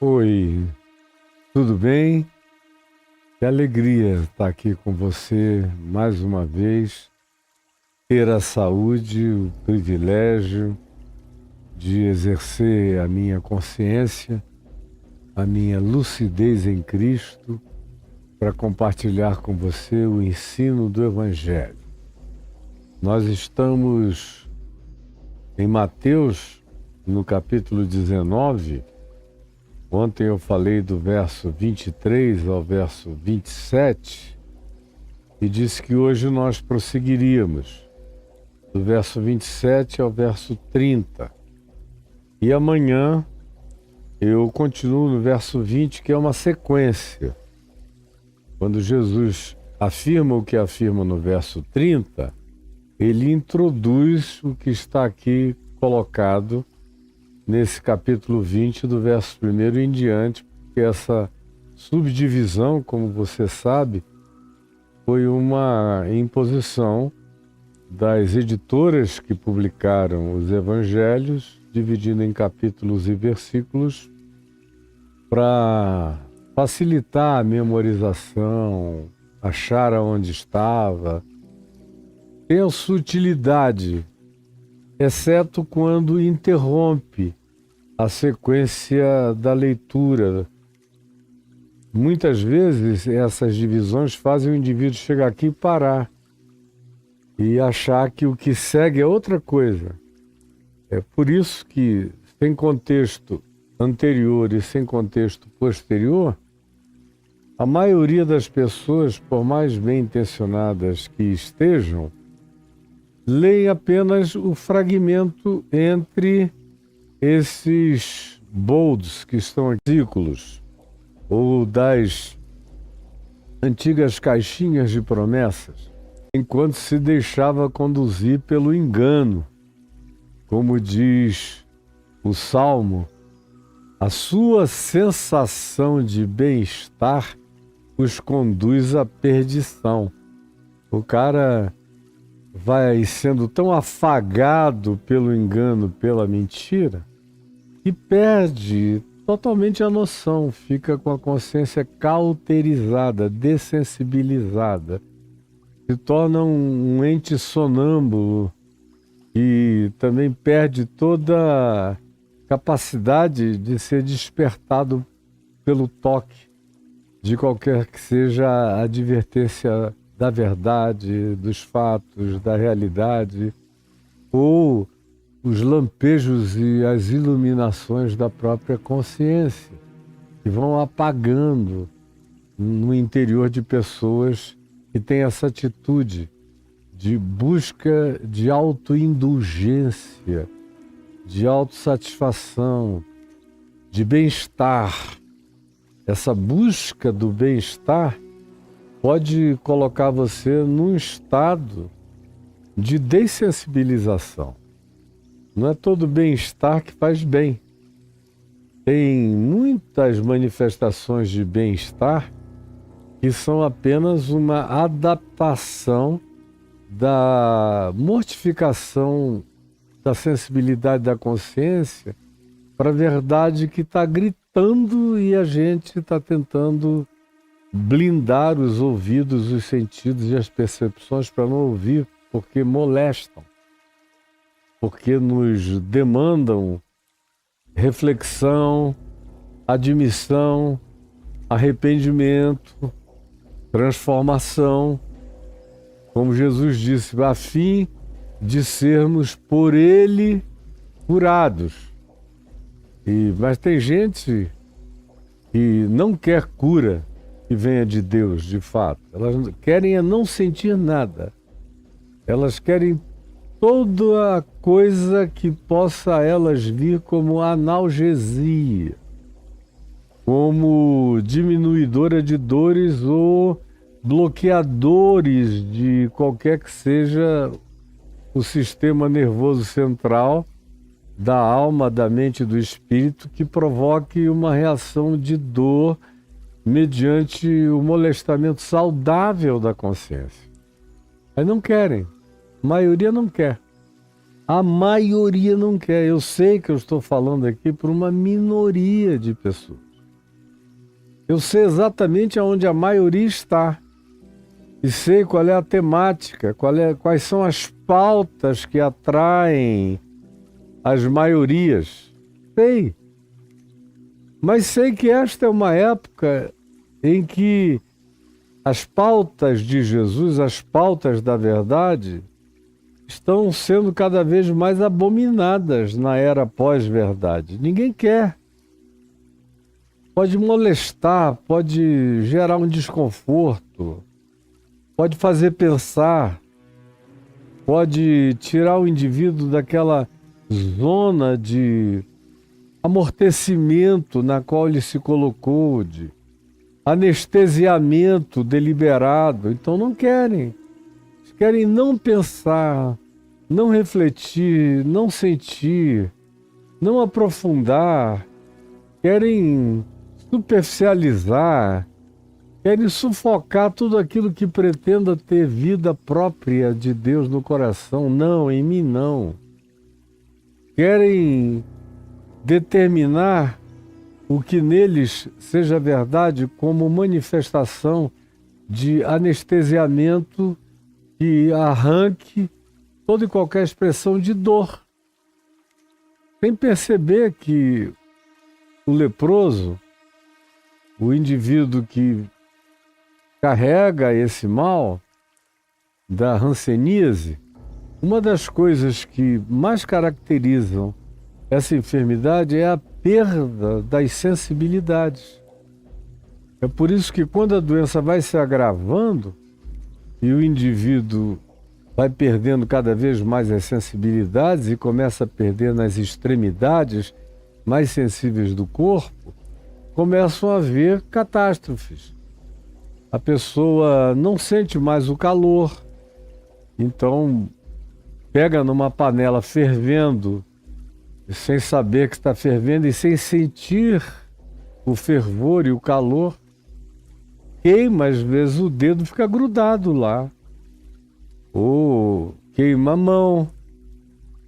Oi, tudo bem? Que alegria estar aqui com você mais uma vez, ter a saúde, o privilégio de exercer a minha consciência, a minha lucidez em Cristo, para compartilhar com você o ensino do Evangelho. Nós estamos em Mateus, no capítulo 19. Ontem eu falei do verso 23 ao verso 27 e disse que hoje nós prosseguiríamos do verso 27 ao verso 30. E amanhã eu continuo no verso 20, que é uma sequência. Quando Jesus afirma o que afirma no verso 30, ele introduz o que está aqui colocado nesse capítulo 20, do verso 1 em diante, porque essa subdivisão, como você sabe, foi uma imposição das editoras que publicaram os evangelhos, dividindo em capítulos e versículos, para facilitar a memorização, achar aonde estava. Tem a sutilidade, exceto quando interrompe a sequência da leitura. Muitas vezes essas divisões fazem o indivíduo chegar aqui e parar e achar que o que segue é outra coisa. É por isso que, sem contexto anterior e sem contexto posterior, a maioria das pessoas, por mais bem intencionadas que estejam, leem apenas o fragmento entre esses bolds que estão aqui, versículos, ou das antigas caixinhas de promessas, enquanto se deixava conduzir pelo engano. Como diz o Salmo, a sua sensação de bem-estar os conduz à perdição. O cara vai sendo tão afagado pelo engano, pela mentira, que perde totalmente a noção, fica com a consciência cauterizada, dessensibilizada, se torna um ente sonâmbulo e também perde toda a capacidade de ser despertado pelo toque de qualquer que seja a advertência da verdade, dos fatos, da realidade, ou os lampejos e as iluminações da própria consciência, que vão apagando no interior de pessoas que têm essa atitude de busca de autoindulgência, de autossatisfação, de bem-estar. Essa busca do bem-estar pode colocar você num estado de dessensibilização. Não é todo bem-estar que faz bem. Tem muitas manifestações de bem-estar que são apenas uma adaptação da mortificação da sensibilidade da consciência para a verdade que está gritando e a gente está tentando blindar os ouvidos, os sentidos e as percepções para não ouvir, porque molestam, porque nos demandam reflexão, admissão, arrependimento, transformação, como Jesus disse, a fim de sermos por Ele curados. Mas tem gente que não quer cura que venha de Deus, de fato. Elas querem não sentir nada. Elas querem toda a coisa que possa a elas vir como analgesia, como diminuidora de dores ou bloqueadores de qualquer que seja o sistema nervoso central da alma, da mente e do espírito que provoque uma reação de dor mediante o molestamento saudável da consciência. Mas não querem. A maioria não quer. A maioria não quer. Eu sei que eu estou falando aqui por uma minoria de pessoas. Eu sei exatamente aonde a maioria está. E sei qual é a temática, quais são as pautas que atraem as maiorias. Sei. Mas sei que esta é uma época em que as pautas de Jesus, as pautas da verdade, estão sendo cada vez mais abominadas na era pós-verdade. Ninguém quer. Pode molestar, pode gerar um desconforto, pode fazer pensar, pode tirar o indivíduo daquela zona de amortecimento na qual ele se colocou, de anestesiamento deliberado. Então não querem. Eles querem não pensar, não refletir, não sentir, não aprofundar, querem superficializar, querem sufocar tudo aquilo que pretenda ter vida própria de Deus no coração. Não, em mim não. Querem determinar o que neles seja verdade como manifestação de anestesiamento que arranque toda e qualquer expressão de dor. Sem perceber que o leproso, o indivíduo que carrega esse mal da hanseníase, uma das coisas que mais caracterizam essa enfermidade é a perda das sensibilidades. É por isso que quando a doença vai se agravando e o indivíduo vai perdendo cada vez mais as sensibilidades e começa a perder nas extremidades mais sensíveis do corpo, começam a haver catástrofes. A pessoa não sente mais o calor, então pega numa panela fervendo, sem saber que está fervendo e sem sentir o fervor e o calor, queima, às vezes o dedo fica grudado lá, ou queima a mão,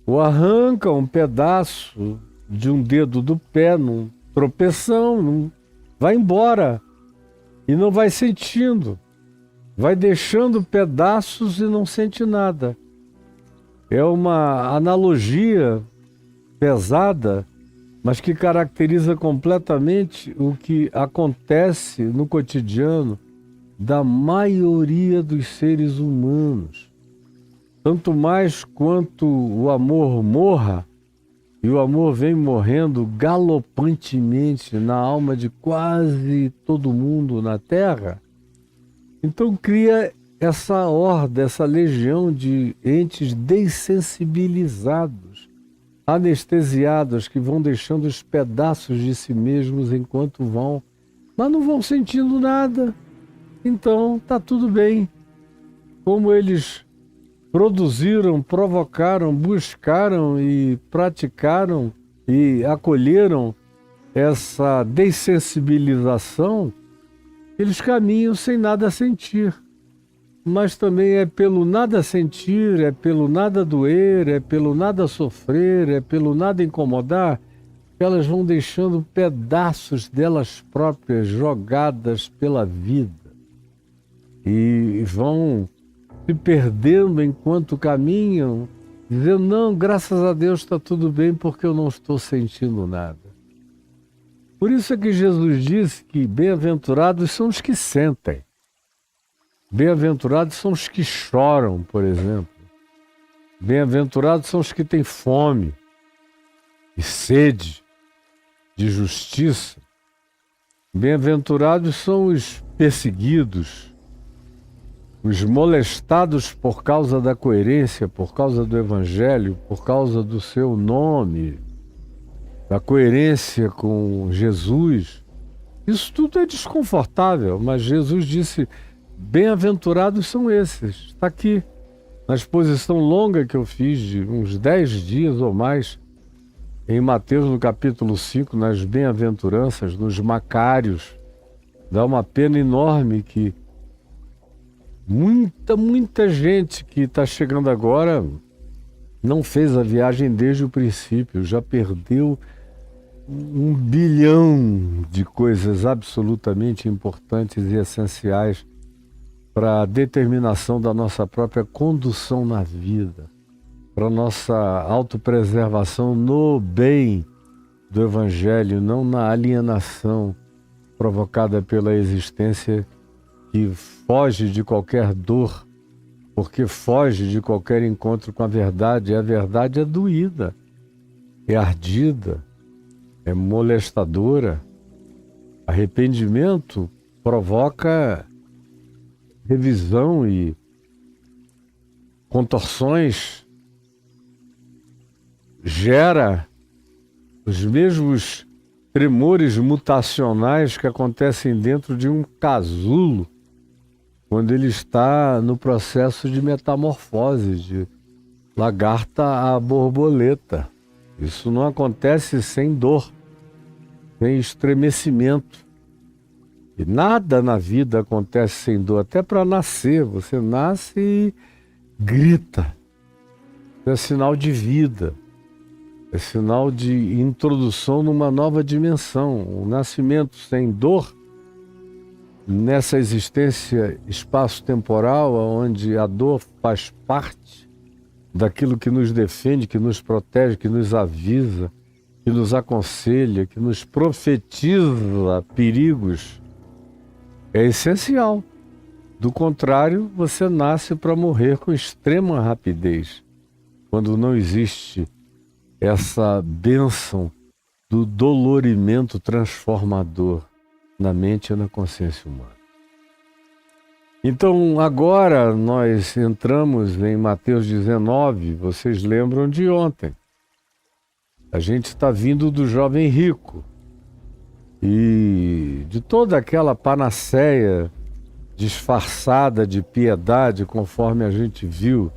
ou arranca um pedaço de um dedo do pé num tropeção, vai embora e não vai sentindo, vai deixando pedaços e não sente nada. É uma analogia pesada, mas que caracteriza completamente o que acontece no cotidiano da maioria dos seres humanos. Tanto mais quanto o amor morra, e o amor vem morrendo galopantemente na alma de quase todo mundo na Terra, então cria essa horda, essa legião de entes dessensibilizados, anestesiados, que vão deixando os pedaços de si mesmos enquanto vão, mas não vão sentindo nada. Então tá tudo bem. Como eles produziram, provocaram, buscaram e praticaram e acolheram essa dessensibilização, eles caminham sem nada sentir. Mas também é pelo nada sentir, é pelo nada doer, é pelo nada sofrer, é pelo nada incomodar, que elas vão deixando pedaços delas próprias jogadas pela vida. E vão se perdendo enquanto caminham, dizendo, não, graças a Deus está tudo bem porque eu não estou sentindo nada. Por isso é que Jesus disse que bem-aventurados são os que sentem. Bem-aventurados são os que choram, por exemplo. Bem-aventurados são os que têm fome e sede de justiça. Bem-aventurados são os perseguidos, os molestados por causa da coerência, por causa do Evangelho, por causa do seu nome, da coerência com Jesus. Isso tudo é desconfortável, mas Jesus disse, bem-aventurados são esses. Está aqui, na exposição longa que eu fiz de uns 10 dias ou mais, em Mateus, no capítulo 5, nas bem-aventuranças, nos Macários. Dá uma pena enorme que muita gente que está chegando agora não fez a viagem desde o princípio, já perdeu 1 bilhão de coisas absolutamente importantes e essenciais para a determinação da nossa própria condução na vida, para a nossa autopreservação no bem do Evangelho, não na alienação provocada pela existência que foge de qualquer dor, porque foge de qualquer encontro com a verdade. A verdade é doída, é ardida, é molestadora. Arrependimento provoca revisão e contorções, gera os mesmos tremores mutacionais que acontecem dentro de um casulo quando ele está no processo de metamorfose, de lagarta a borboleta. Isso não acontece sem dor, sem estremecimento. E nada na vida acontece sem dor, até para nascer. Você nasce e grita. É sinal de vida, é sinal de introdução numa nova dimensão. O nascimento sem dor, nessa existência espaço-temporal, onde a dor faz parte daquilo que nos defende, que nos protege, que nos avisa, que nos aconselha, que nos profetiza perigos, é essencial. Do contrário, você nasce para morrer com extrema rapidez, quando não existe essa bênção do dolorimento transformador na mente e na consciência humana. Então, agora nós entramos em Mateus 19, vocês lembram de ontem. A gente está vindo do jovem rico e de toda aquela panaceia disfarçada de piedade, conforme a gente viu,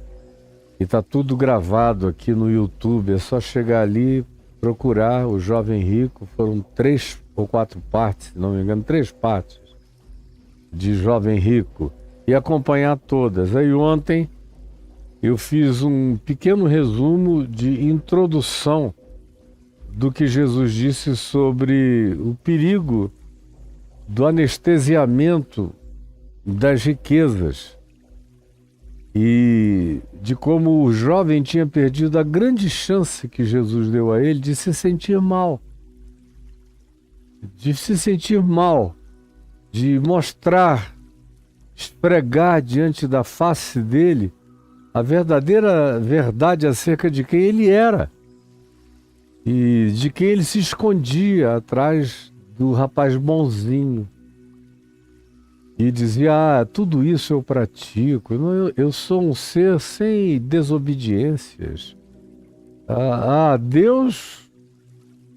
e está tudo gravado aqui no YouTube, é só chegar ali, procurar o jovem rico. Foram 3 ou 4 partes, se não me engano, 3 partes de jovem rico, e acompanhar todas. Aí ontem eu fiz um pequeno resumo de introdução do que Jesus disse sobre o perigo do anestesiamento das riquezas e de como o jovem tinha perdido a grande chance que Jesus deu a ele de se sentir mal. De mostrar, esfregar diante da face dele a verdadeira verdade acerca de quem ele era e de quem ele se escondia atrás do rapaz bonzinho. E dizia, tudo isso eu pratico, eu sou um ser sem desobediências.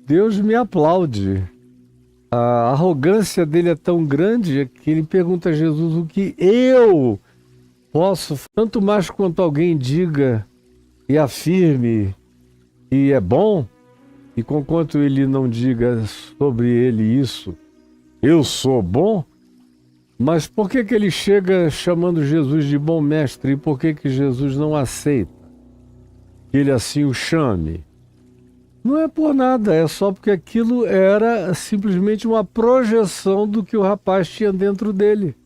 Deus me aplaude. A arrogância dele é tão grande que ele pergunta a Jesus o que eu posso, tanto mais quanto alguém diga e afirme que é bom, e conquanto ele não diga sobre ele isso, eu sou bom. Mas por que ele chega chamando Jesus de bom mestre? E por que Jesus não aceita que ele assim o chame? Não é por nada, é só porque aquilo era simplesmente uma projeção do que o rapaz tinha dentro dele.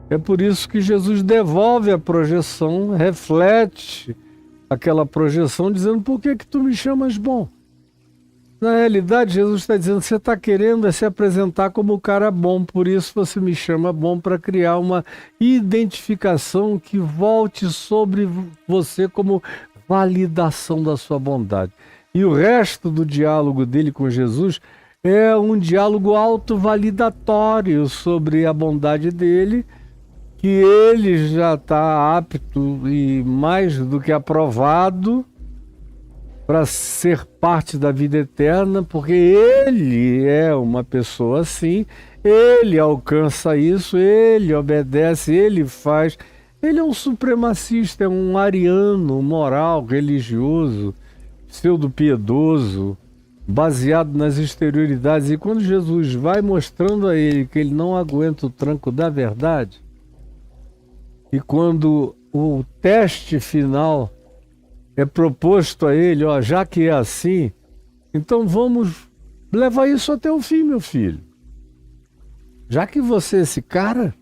É por isso que Jesus devolve a projeção, reflete aquela projeção, dizendo, por que tu me chamas bom? Na realidade, Jesus está dizendo, você está querendo se apresentar como o cara bom, por isso você me chama bom, para criar uma identificação que volte sobre você como validação da sua bondade. E o resto do diálogo dele com Jesus é um diálogo autovalidatório sobre a bondade dele, que ele já está apto e mais do que aprovado para ser parte da vida eterna, porque ele é uma pessoa assim, ele alcança isso, ele obedece, ele faz. Ele é um supremacista, é um ariano moral, religioso, pseudo-piedoso, baseado nas exterioridades. E quando Jesus vai mostrando a ele que ele não aguenta o tranco da verdade, e quando o teste final é proposto a ele, ó, já que é assim, então vamos levar isso até o fim, meu filho. Já que você é esse cara,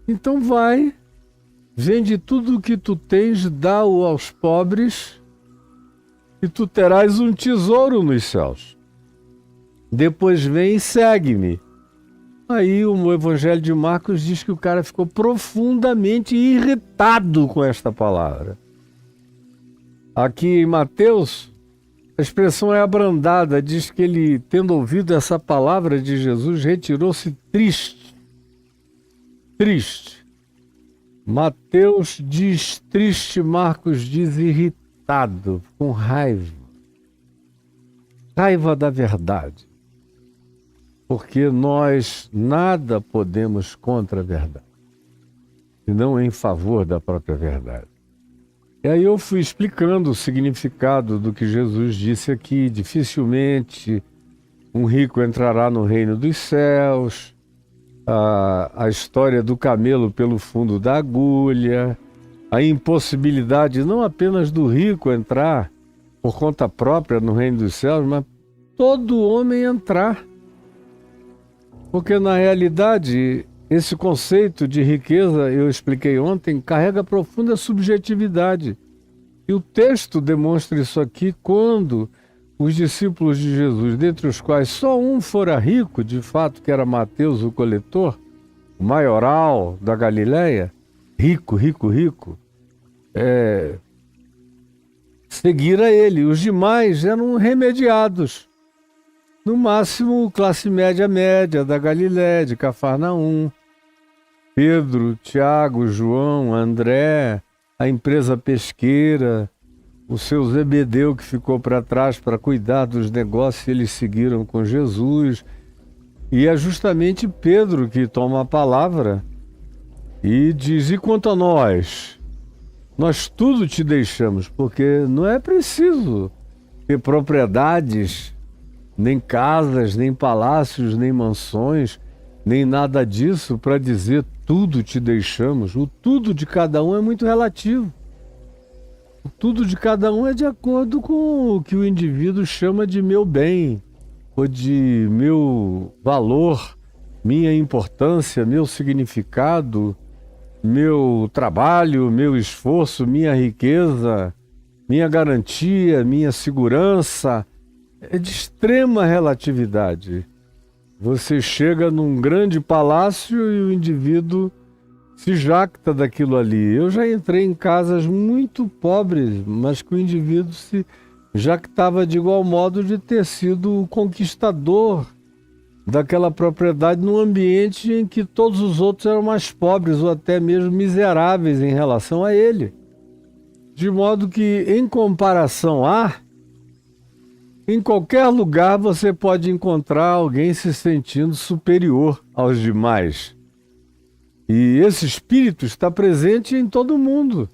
então vai, vende tudo o que tu tens, dá-o aos pobres, e tu terás um tesouro nos céus. Depois vem e segue-me. Aí o Evangelho de Marcos diz que o cara ficou profundamente irritado com esta palavra. Aqui em Mateus, a expressão é abrandada, diz que ele, tendo ouvido essa palavra de Jesus, retirou-se triste. Triste. Mateus diz triste, Marcos diz irritado, com raiva. Raiva da verdade. Porque nós nada podemos contra a verdade, senão em favor da própria verdade. E aí eu fui explicando o significado do que Jesus disse aqui. Dificilmente um rico entrará no reino dos céus, a história do camelo pelo fundo da agulha, a impossibilidade não apenas do rico entrar por conta própria no reino dos céus, mas todo homem entrar. Porque na realidade, esse conceito de riqueza, eu expliquei ontem, carrega profunda subjetividade. E o texto demonstra isso aqui quando os discípulos de Jesus, dentre os quais só um fora rico, de fato, que era Mateus, o coletor, o maioral da Galileia, rico, seguira ele. Os demais eram remediados. No máximo, classe média da Galiléia, de Cafarnaum. Pedro, Tiago, João, André, a empresa pesqueira, o seu Zebedeu que ficou para trás para cuidar dos negócios, eles seguiram com Jesus. E é justamente Pedro que toma a palavra e diz: e quanto a nós tudo te deixamos, porque não é preciso ter propriedades, nem casas, nem palácios, nem mansões, nem nada disso para dizer tudo te deixamos. O tudo de cada um é muito relativo. O tudo de cada um é de acordo com o que o indivíduo chama de meu bem, ou de meu valor, minha importância, meu significado, meu trabalho, meu esforço, minha riqueza, minha garantia, minha segurança. É de extrema relatividade. Você chega num grande palácio e o indivíduo se jacta daquilo ali. Eu já entrei em casas muito pobres, mas que o indivíduo se jactava de igual modo de ter sido o conquistador daquela propriedade num ambiente em que todos os outros eram mais pobres ou até mesmo miseráveis em relação a ele. De modo que, em comparação em qualquer lugar você pode encontrar alguém se sentindo superior aos demais. E esse espírito está presente em todo mundo.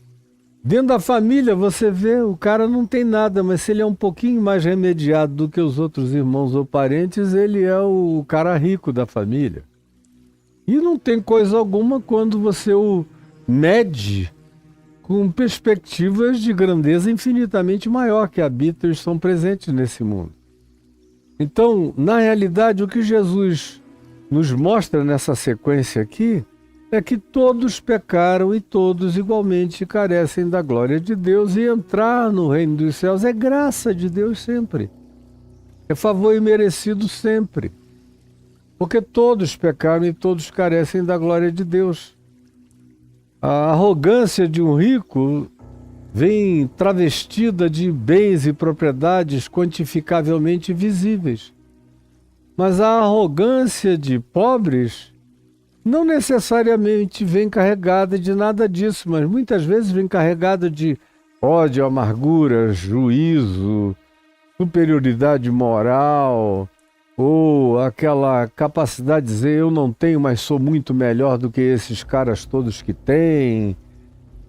Dentro da família você vê, o cara não tem nada, mas se ele é um pouquinho mais remediado do que os outros irmãos ou parentes, ele é o cara rico da família. E não tem coisa alguma quando você o mede com perspectivas de grandeza infinitamente maior que habitam e estão presentes nesse mundo. Então, na realidade, o que Jesus nos mostra nessa sequência aqui é que todos pecaram e todos igualmente carecem da glória de Deus, e entrar no reino dos céus é graça de Deus sempre. É favor imerecido sempre. Porque todos pecaram e todos carecem da glória de Deus. A arrogância de um rico vem travestida de bens e propriedades quantificavelmente visíveis. Mas a arrogância de pobres não necessariamente vem carregada de nada disso, mas muitas vezes vem carregada de ódio, amargura, juízo, superioridade moral, ou aquela capacidade de dizer eu não tenho, mas sou muito melhor do que esses caras todos que têm,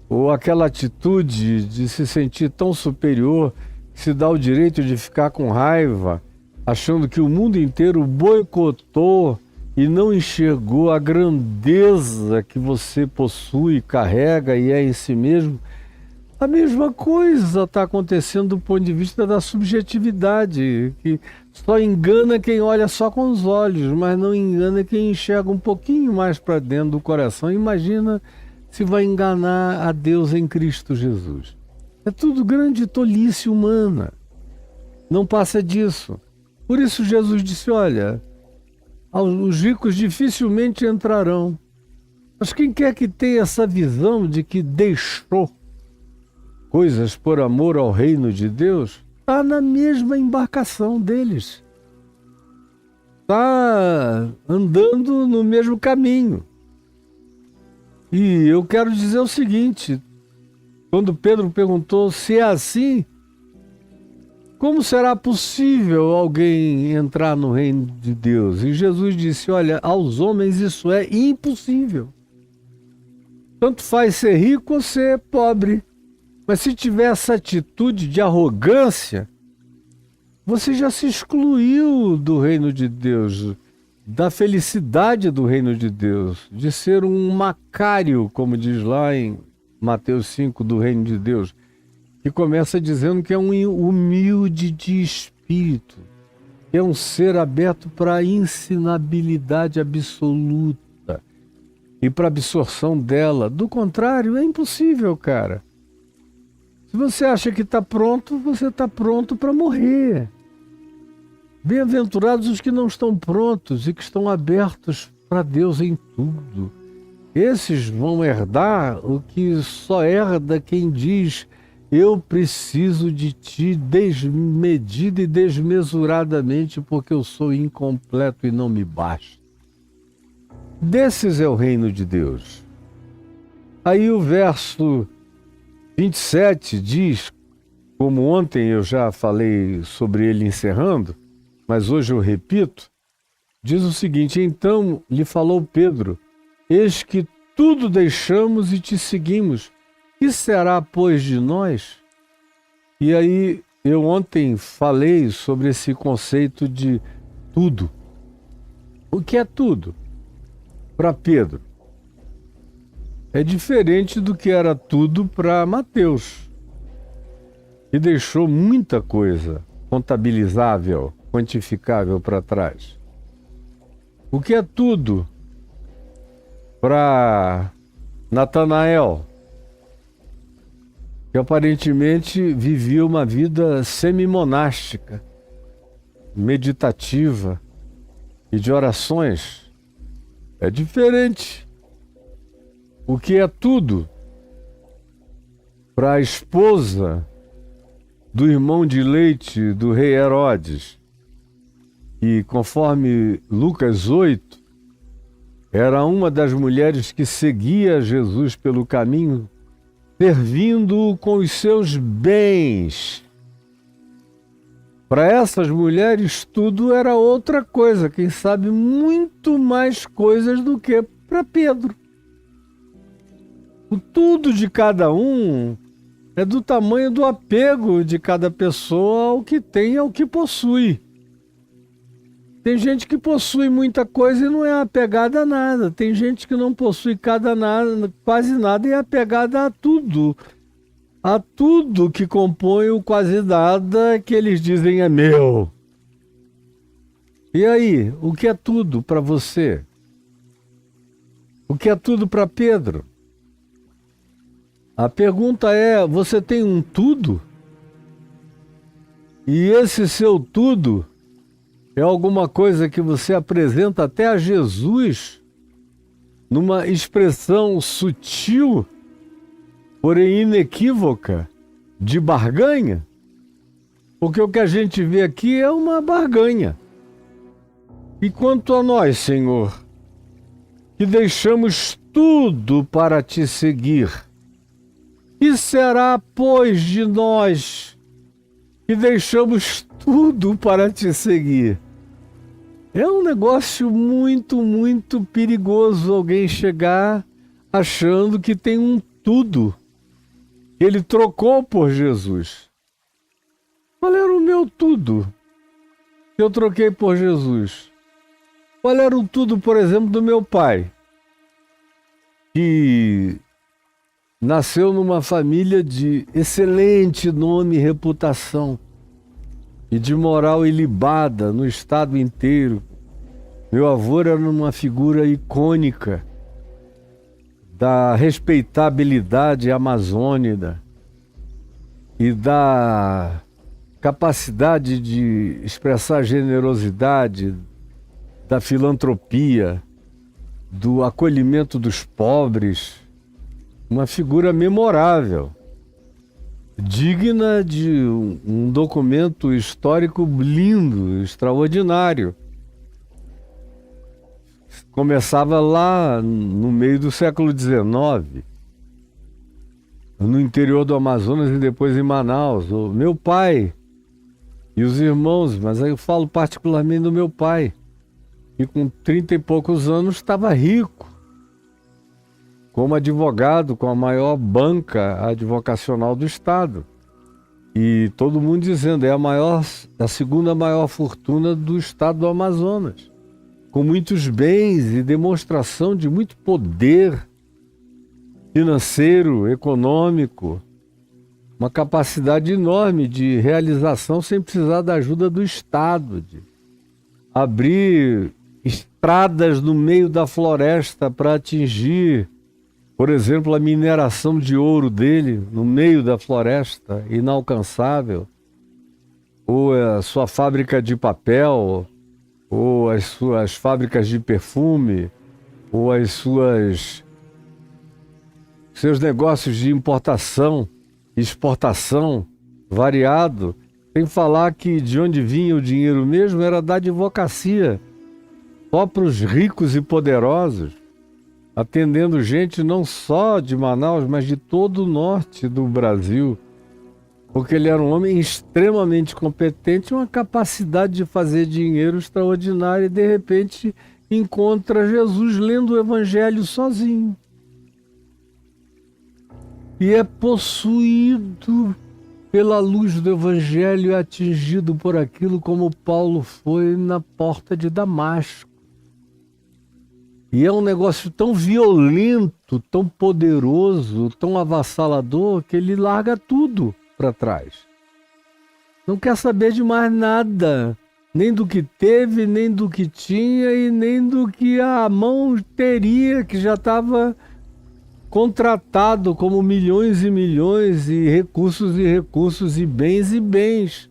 ou aquela atitude de se sentir tão superior que se dá o direito de ficar com raiva, achando que o mundo inteiro boicotou e não enxergou a grandeza que você possui, carrega e é em si mesmo. A mesma coisa está acontecendo do ponto de vista da subjetividade, que só engana quem olha só com os olhos, mas não engana quem enxerga um pouquinho mais para dentro do coração. Imagina se vai enganar a Deus em Cristo Jesus. É tudo grande tolice humana. Não passa disso. Por isso Jesus disse, olha, os ricos dificilmente entrarão. Mas quem quer que tenha essa visão de que deixou coisas por amor ao reino de Deus, está na mesma embarcação deles. Está andando no mesmo caminho. E eu quero dizer o seguinte, quando Pedro perguntou se é assim, como será possível alguém entrar no reino de Deus? E Jesus disse, olha, aos homens isso é impossível. Tanto faz ser rico ou ser pobre. Mas se tiver essa atitude de arrogância, você já se excluiu do reino de Deus, da felicidade do reino de Deus, de ser um macário, como diz lá em Mateus 5, do reino de Deus, que começa dizendo que é um humilde de espírito, que é um ser aberto para a ensinabilidade absoluta e para a absorção dela. Do contrário, é impossível, cara. Se você acha que está pronto, você está pronto para morrer. Bem-aventurados os que não estão prontos e que estão abertos para Deus em tudo. Esses vão herdar o que só herda quem diz: eu preciso de ti desmedida e desmesuradamente, porque eu sou incompleto e não me basta. Desses é o reino de Deus. Aí o verso 27 diz, como ontem eu já falei sobre ele encerrando, mas hoje eu repito, diz o seguinte: então lhe falou Pedro, eis que tudo deixamos e te seguimos. Que será, pois, de nós? E aí eu ontem falei sobre esse conceito de tudo. O que é tudo? Para Pedro. É diferente do que era tudo para Mateus, que deixou muita coisa contabilizável, quantificável para trás. O que é tudo para Natanael, que aparentemente vivia uma vida semi-monástica, meditativa e de orações. É diferente. O que é tudo para a esposa do irmão de leite do rei Herodes, que, conforme Lucas 8, era uma das mulheres que seguia Jesus pelo caminho, servindo-o com os seus bens. Para essas mulheres, tudo era outra coisa, quem sabe muito mais coisas do que para Pedro. O tudo de cada um é do tamanho do apego de cada pessoa ao que tem, ao que possui. Tem gente que possui muita coisa e não é apegada a nada. Tem gente que não possui quase nada e é apegada a tudo. A tudo que compõe o quase nada que eles dizem é meu. E aí, o que é tudo para você? O que é tudo para Pedro? A pergunta é, você tem um tudo? E esse seu tudo é alguma coisa que você apresenta até a Jesus numa expressão sutil, porém inequívoca, de barganha? Porque o que a gente vê aqui é uma barganha. E quanto a nós, Senhor, que deixamos tudo para te seguir, que será, pois, de nós que deixamos tudo para te seguir? É um negócio muito, muito perigoso alguém chegar achando que tem um tudo que ele trocou por Jesus. Qual era o meu tudo que eu troquei por Jesus? Qual era o tudo, por exemplo, do meu pai, que nasceu numa família de excelente nome e reputação e de moral ilibada no estado inteiro. Meu avô era uma figura icônica da respeitabilidade amazônica e da capacidade de expressar generosidade, da filantropia, do acolhimento dos pobres. Uma figura memorável, digna de um documento histórico lindo, extraordinário. Começava lá no meio do século XIX, no interior do Amazonas e depois em Manaus. O meu pai e os irmãos, mas aí eu falo particularmente do meu pai, que com 30 e poucos anos estava rico, como advogado com a maior banca advocacional do estado. E todo mundo dizendo, é a segunda maior fortuna do estado do Amazonas, com muitos bens e demonstração de muito poder financeiro, econômico, uma capacidade enorme de realização sem precisar da ajuda do Estado, de abrir estradas no meio da floresta para atingir, por exemplo, a mineração de ouro dele no meio da floresta, inalcançável, ou a sua fábrica de papel, ou as suas fábricas de perfume, ou seus negócios de importação, exportação, variado, sem falar que de onde vinha o dinheiro mesmo era da advocacia, só para os ricos e poderosos, atendendo gente não só de Manaus, mas de todo o norte do Brasil, porque ele era um homem extremamente competente, uma capacidade de fazer dinheiro extraordinária e de repente encontra Jesus lendo o Evangelho sozinho. E é possuído pela luz do Evangelho e atingido por aquilo como Paulo foi na porta de Damasco. E é um negócio tão violento, tão poderoso, tão avassalador, que ele larga tudo para trás. Não quer saber de mais nada, nem do que teve, nem do que tinha e nem do que a mão teria, que já estava contratado como milhões e recursos e bens.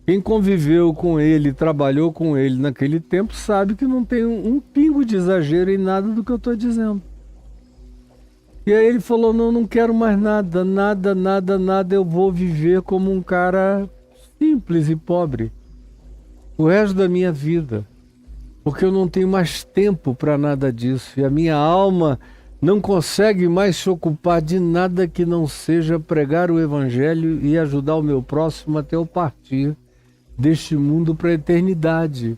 Quem conviveu com ele, trabalhou com ele naquele tempo, sabe que não tem um pingo de exagero em nada do que eu estou dizendo. E aí ele falou, não quero mais nada, eu vou viver como um cara simples e pobre o resto da minha vida, porque eu não tenho mais tempo para nada disso, e a minha alma não consegue mais se ocupar de nada que não seja pregar o Evangelho e ajudar o meu próximo até eu partir deste mundo para a eternidade.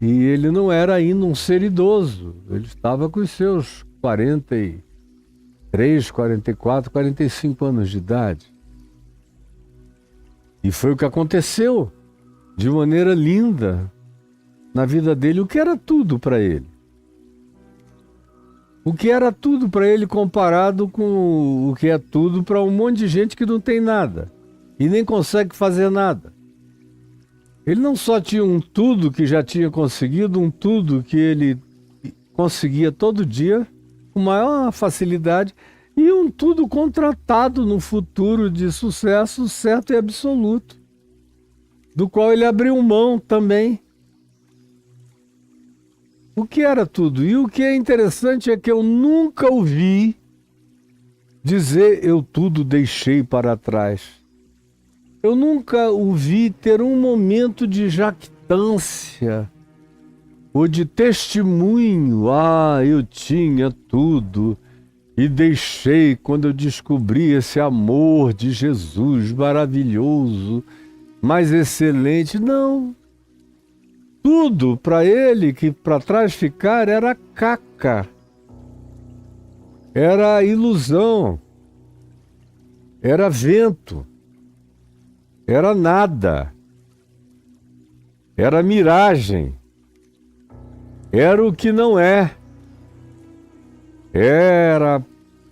E ele não era ainda um ser idoso, ele estava com os seus 43, 44, 45 anos de idade. E foi o que aconteceu, de maneira linda, na vida dele, o que era tudo para ele. O que era tudo para ele comparado com o que é tudo para um monte de gente que não tem nada e nem consegue fazer nada. Ele não só tinha um tudo que já tinha conseguido, um tudo que ele conseguia todo dia com maior facilidade e um tudo contratado no futuro de sucesso certo e absoluto, do qual ele abriu mão também. O que era tudo? E o que é interessante é que eu nunca ouvi dizer eu tudo deixei para trás. Eu nunca ouvi ter um momento de jactância ou de testemunho. Eu tinha tudo e deixei quando eu descobri esse amor de Jesus maravilhoso, mais excelente. Não. Tudo para ele que para trás ficar era caca, era ilusão, era vento, era nada, era miragem, era o que não é, era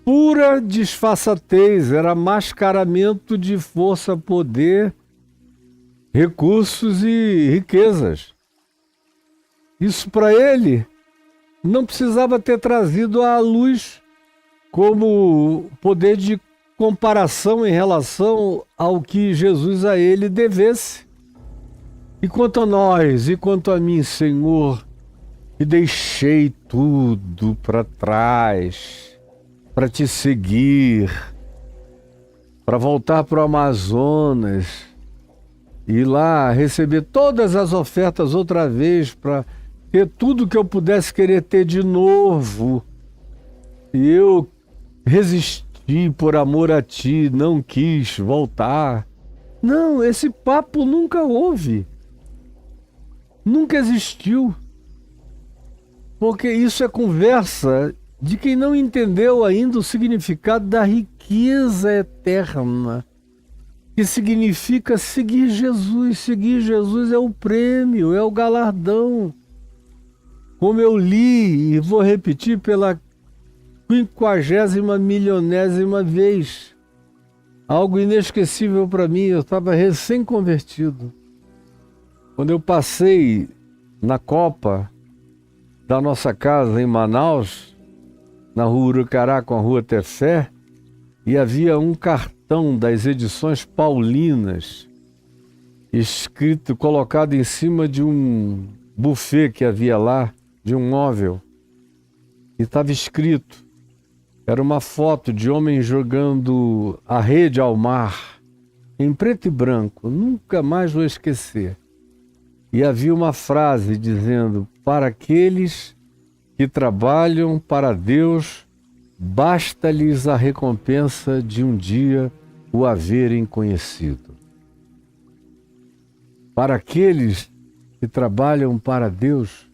pura disfarçatez, era mascaramento de força, poder, recursos e riquezas. Isso para ele não precisava ter trazido à luz como poder de comparação em relação ao que Jesus a ele devesse. E quanto a nós, e quanto a mim, Senhor, que deixei tudo para trás, para te seguir, para voltar para o Amazonas, e ir lá receber todas as ofertas outra vez, para ter tudo que eu pudesse querer ter de novo. E eu resisti por amor a ti, não quis voltar. Não, esse papo nunca houve. Nunca existiu. Porque isso é conversa de quem não entendeu ainda o significado da riqueza eterna, que significa seguir Jesus. Seguir Jesus é o prêmio, é o galardão. Como eu li e vou repetir pela 50ª milionésima vez, algo inesquecível para mim. Eu estava recém-convertido. Quando eu passei na copa da nossa casa em Manaus, na rua Urucará com a rua Tefé, e havia um cartão das edições paulinas, escrito, colocado em cima de um buffet que havia lá, de um móvel, e estava escrito, era uma foto de homem jogando a rede ao mar, em preto e branco, nunca mais vou esquecer. E havia uma frase dizendo: para aqueles que trabalham para Deus, basta-lhes a recompensa de um dia o haverem conhecido. Para aqueles que trabalham para Deus,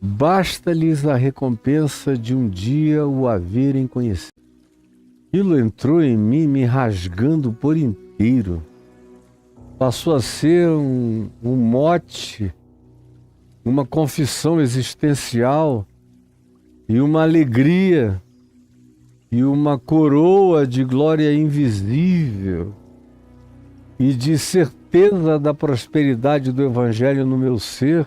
basta-lhes a recompensa de um dia o haverem conhecido. Aquilo entrou em mim, me rasgando por inteiro. Passou a ser um mote, uma confissão existencial e uma alegria e uma coroa de glória invisível e de certeza da prosperidade do Evangelho no meu ser,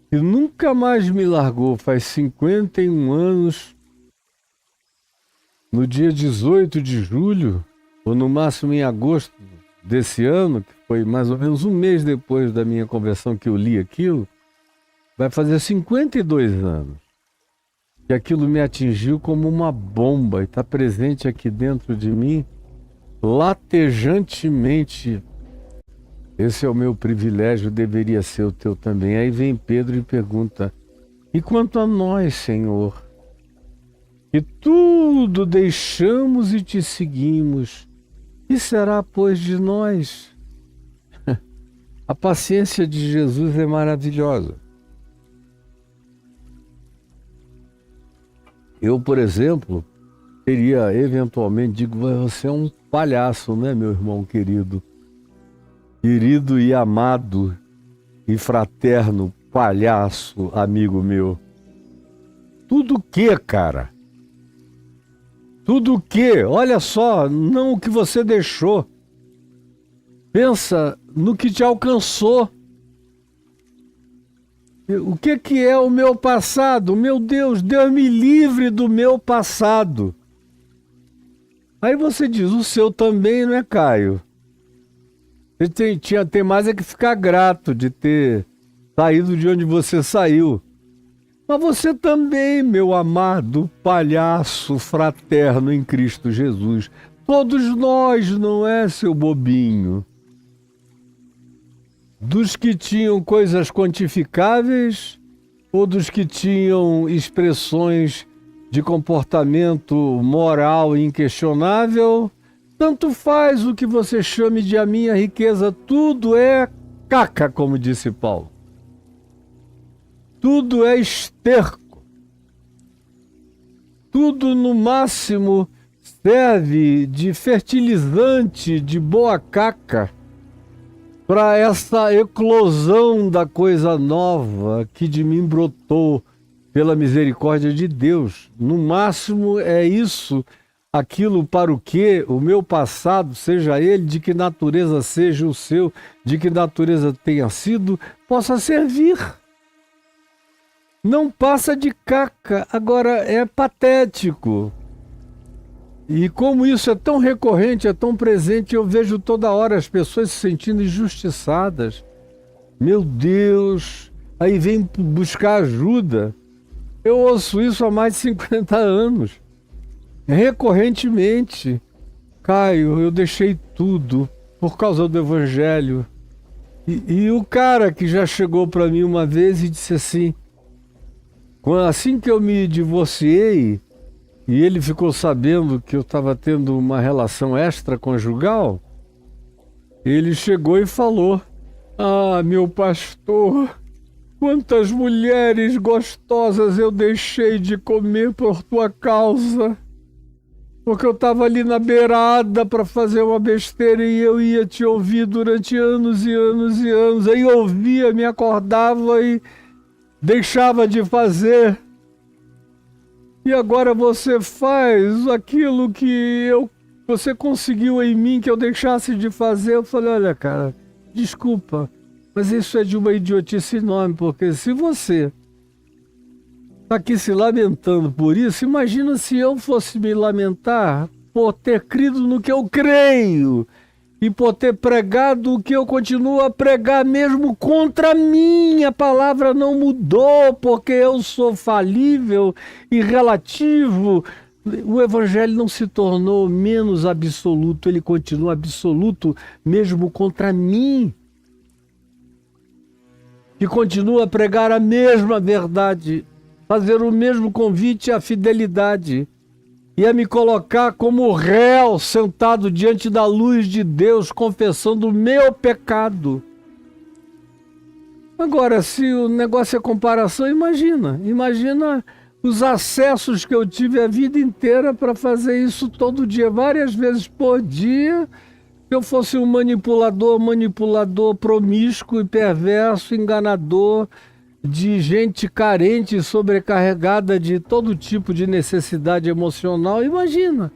que nunca mais me largou. Faz 51 anos, no dia 18 de julho, ou no máximo em agosto desse ano, que foi mais ou menos um mês depois da minha conversão que eu li aquilo, vai fazer 52 anos que aquilo me atingiu como uma bomba e está presente aqui dentro de mim, latejantemente. Esse é o meu privilégio, deveria ser o teu também. Aí vem Pedro e pergunta: e quanto a nós, Senhor, que tudo deixamos e te seguimos, que será, pois, de nós? A paciência de Jesus é maravilhosa. Eu, por exemplo, teria eventualmente, digo, você é um palhaço, né, meu irmão querido? Querido e amado e fraterno palhaço, amigo meu. Tudo o que, cara? Tudo o que? Olha só, não o que você deixou. Pensa no que te alcançou. O que é o meu passado? Meu Deus, Deus me livre do meu passado. Aí você diz, o seu também, não é, Caio? Você tem mais é que ficar grato de ter saído de onde você saiu. Mas você também, meu amado palhaço fraterno em Cristo Jesus. Todos nós, não é, seu bobinho? Dos que tinham coisas quantificáveis ou dos que tinham expressões de comportamento moral inquestionável, tanto faz o que você chame de a minha riqueza, tudo é caca, como disse Paulo. Tudo é esterco. Tudo, no máximo, serve de fertilizante, de boa caca, para essa eclosão da coisa nova que de mim brotou pela misericórdia de Deus. No máximo é isso, aquilo para o que o meu passado, seja ele de que natureza seja o seu, de que natureza tenha sido, possa servir. Não passa de caca. Agora, é patético. E como isso é tão recorrente, é tão presente, eu vejo toda hora as pessoas se sentindo injustiçadas. Meu Deus, aí vem buscar ajuda. Eu ouço isso há mais de 50 anos. Recorrentemente. Caio, eu deixei tudo por causa do Evangelho. E o cara que já chegou para mim uma vez e disse assim, assim que eu me divorciei, e ele ficou sabendo que eu estava tendo uma relação extraconjugal, ele chegou e falou, ah, meu pastor, quantas mulheres gostosas eu deixei de comer por tua causa, porque eu estava ali na beirada para fazer uma besteira e eu ia te ouvir durante anos e anos e anos, aí eu ouvia, me acordava e deixava de fazer. E agora você faz aquilo que você conseguiu em mim que eu deixasse de fazer. Eu falei, olha, cara, desculpa, mas isso é de uma idiotice enorme, porque se você está aqui se lamentando por isso, imagina se eu fosse me lamentar por ter crido no que eu creio e por ter pregado o que eu continuo a pregar mesmo contra mim. A palavra não mudou porque eu sou falível e relativo. O Evangelho não se tornou menos absoluto, ele continua absoluto mesmo contra mim. E continua a pregar a mesma verdade, fazer o mesmo convite à fidelidade e a me colocar como réu sentado diante da luz de Deus, confessando o meu pecado. Agora, se o negócio é comparação, imagina os acessos que eu tive a vida inteira para fazer isso todo dia, várias vezes por dia. Se eu fosse um manipulador promíscuo e perverso, enganador, de gente carente, sobrecarregada de todo tipo de necessidade emocional, imagina.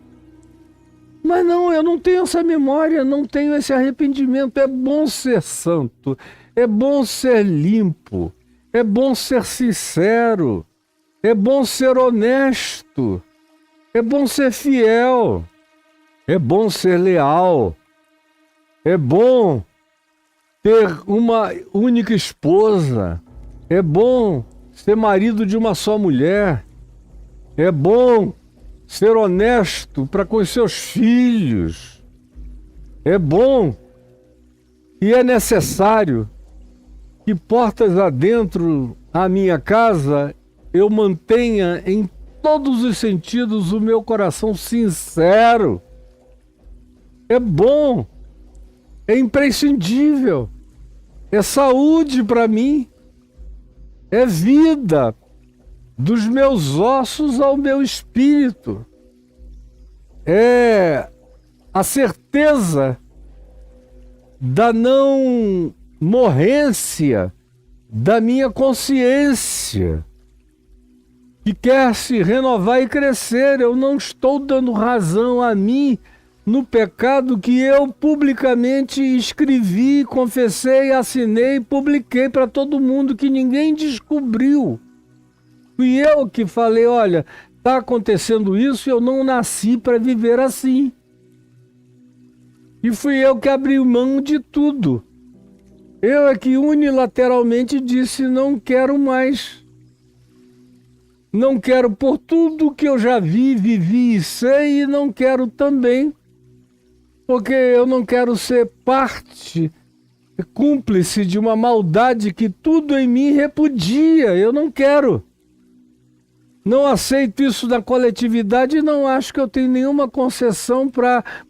Mas não, eu não tenho essa memória, não tenho esse arrependimento. É bom ser santo, é bom ser limpo, é bom ser sincero, é bom ser honesto, é bom ser fiel, é bom ser leal, é bom ter uma única esposa, é bom ser marido de uma só mulher, é bom ser honesto para com os seus filhos, é bom e é necessário que portas adentro a minha casa eu mantenha em todos os sentidos o meu coração sincero. É bom, é imprescindível, é saúde para mim, é vida dos meus ossos ao meu espírito, é a certeza da não morrência da minha consciência, que quer se renovar e crescer. Eu não estou dando razão a mim no pecado que eu publicamente escrevi, confessei, assinei, publiquei para todo mundo, que ninguém descobriu. Fui eu que falei, olha, está acontecendo isso e eu não nasci para viver assim. E fui eu que abri mão de tudo. Eu é que unilateralmente disse, não quero mais. Não quero por tudo que eu já vi, vivi e sei, e não quero também, porque eu não quero ser parte, cúmplice de uma maldade que tudo em mim repudia. Eu não quero. Não aceito isso da coletividade e não acho que eu tenho nenhuma concessão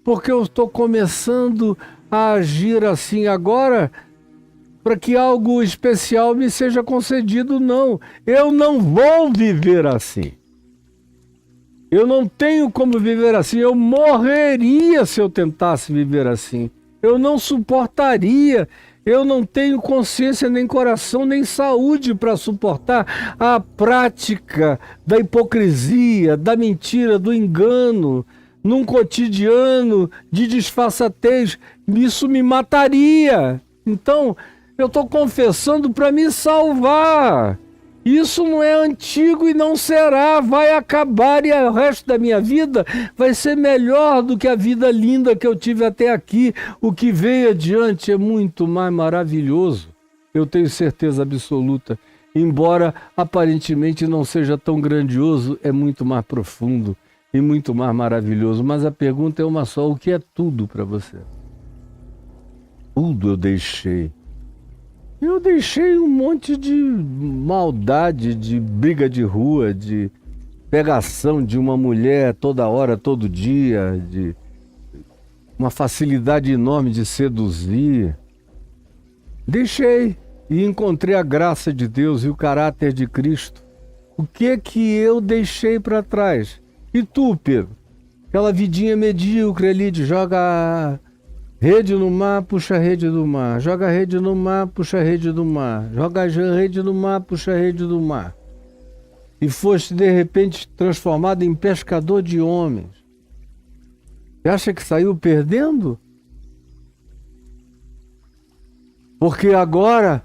porque eu estou começando a agir assim agora, para que algo especial me seja concedido. Não, eu não vou viver assim. Eu não tenho como viver assim. Eu morreria se eu tentasse viver assim. Eu não suportaria. Eu não tenho consciência, nem coração, nem saúde para suportar a prática da hipocrisia, da mentira, do engano, num cotidiano de disfarçatez. Isso me mataria. Então, eu estou confessando para me salvar. Isso não é antigo e não será, vai acabar e o resto da minha vida vai ser melhor do que a vida linda que eu tive até aqui. O que veio adiante é muito mais maravilhoso, eu tenho certeza absoluta. Embora aparentemente não seja tão grandioso, é muito mais profundo e muito mais maravilhoso. Mas a pergunta é uma só: o que é tudo para você? Tudo eu deixei. Eu deixei um monte de maldade, de briga de rua, de pegação de uma mulher toda hora, todo dia, de uma facilidade enorme de seduzir. Deixei e encontrei a graça de Deus e o caráter de Cristo. O que eu deixei para trás? E tu, Pedro? Aquela vidinha medíocre ali de joga rede no mar, puxa a rede do mar. Joga a rede no mar, puxa a rede do mar. Joga a rede no mar, puxa a rede do mar. E foste de repente transformado em pescador de homens. Você acha que saiu perdendo? Porque agora